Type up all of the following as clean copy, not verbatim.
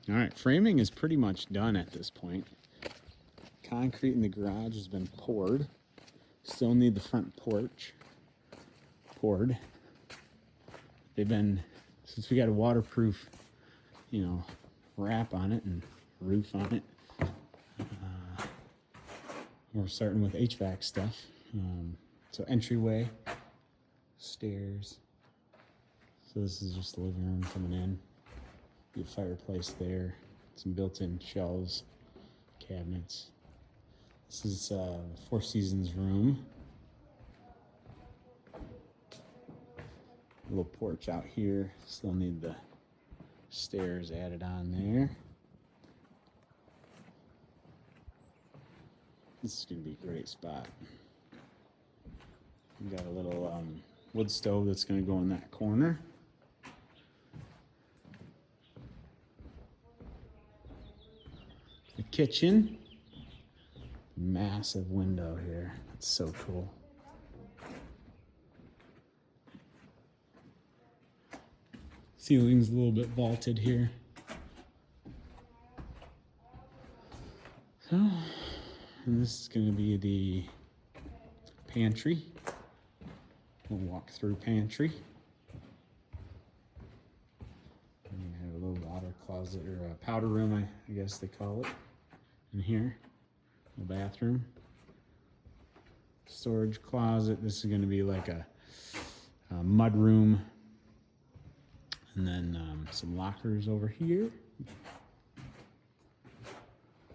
All right, framing is pretty much done at this point. Concrete in the garage has been poured. Still need the front porch poured. They've been, since we got a waterproof, wrap on it and roof on it, we're starting with HVAC stuff. So entryway, stairs. So this is just the living room coming in. Be a fireplace there, some built-in shelves, cabinets. This is Four Seasons room. A little porch out here. Still need the stairs added on there. This is gonna be a great spot. We got a little wood stove that's gonna go in that corner. The kitchen, massive window here. It's so cool. Ceiling's a little bit vaulted here. So, and this is going to be the pantry. We'll walk through pantry. And you have a little water closet, or a powder room, I guess they call it, in here. The bathroom. Storage closet. This is going to be like a mud room. And then some lockers over here.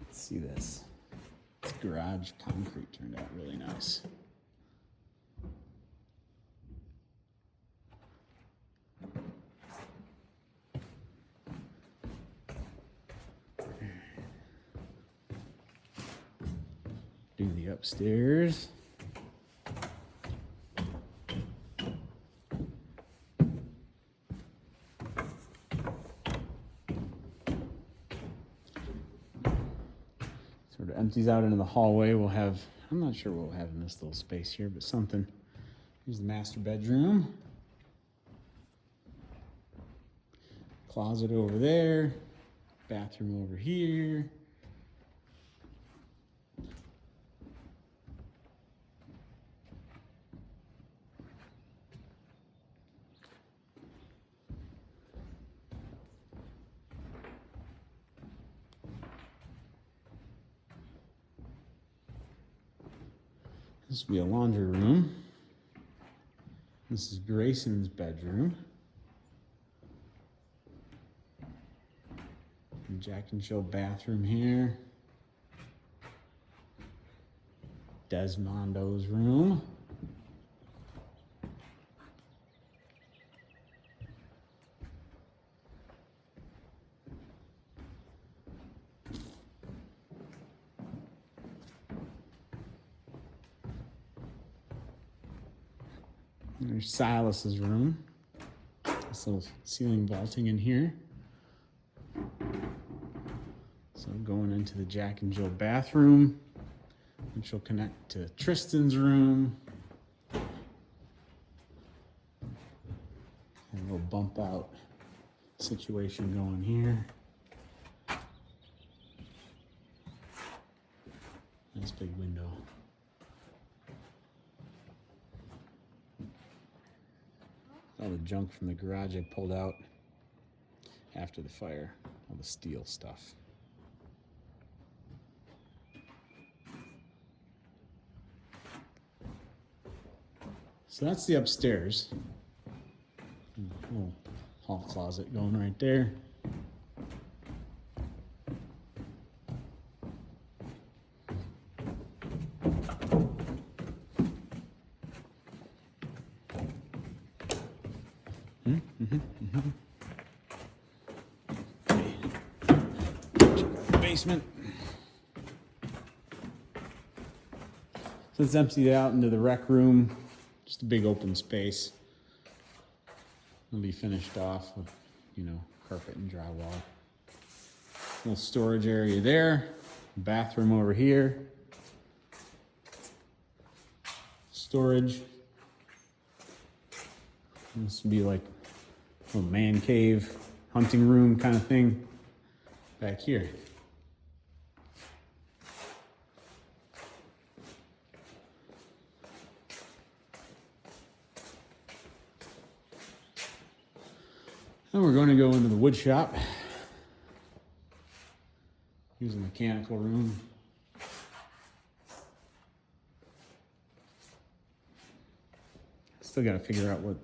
Let's see this. This garage concrete turned out really nice. Do the upstairs. Sort of empties out into the hallway. We'll have, I'm not sure what we'll have in this little space here, but something. Here's the master bedroom. Closet over there. Bathroom over here. This will be a laundry room. This is Grayson's bedroom. Jack and Jill bathroom here. Desmondo's room. There's Silas's room. This little ceiling vaulting in here. So going into the Jack and Jill bathroom, which will connect to Tristan's room. And a little bump out situation going here. Nice big window. All the junk from the garage I pulled out after the fire, all the steel stuff. So that's the upstairs. Little hall closet going right there. Basement. So it's emptied out into the rec room. Just a big open space. It'll be finished off with, carpet and drywall. Little storage area there. Bathroom over here. Storage. This would be like a little man cave, hunting room kind of thing. back here. Then we're going to go into the wood shop. Use a mechanical room. Still got to figure out what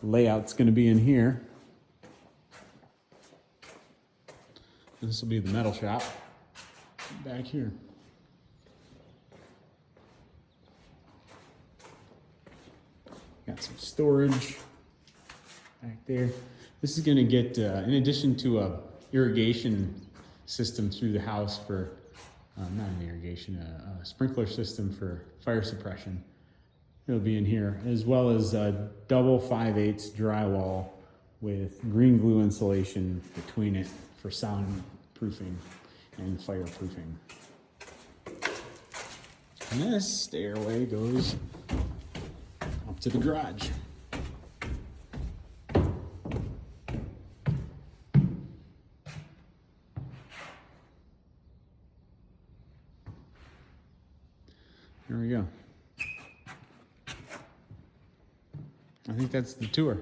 layout's going to be in here. This will be the metal shop back here. Got some storage back there. This is going to get, in addition to a irrigation system through the house for, not an irrigation, a sprinkler system for fire suppression. It'll be in here, as well as a double 5/8 drywall with green glue insulation between it for soundproofing and fireproofing. And this stairway goes up to the garage. There we go. I think that's the tour.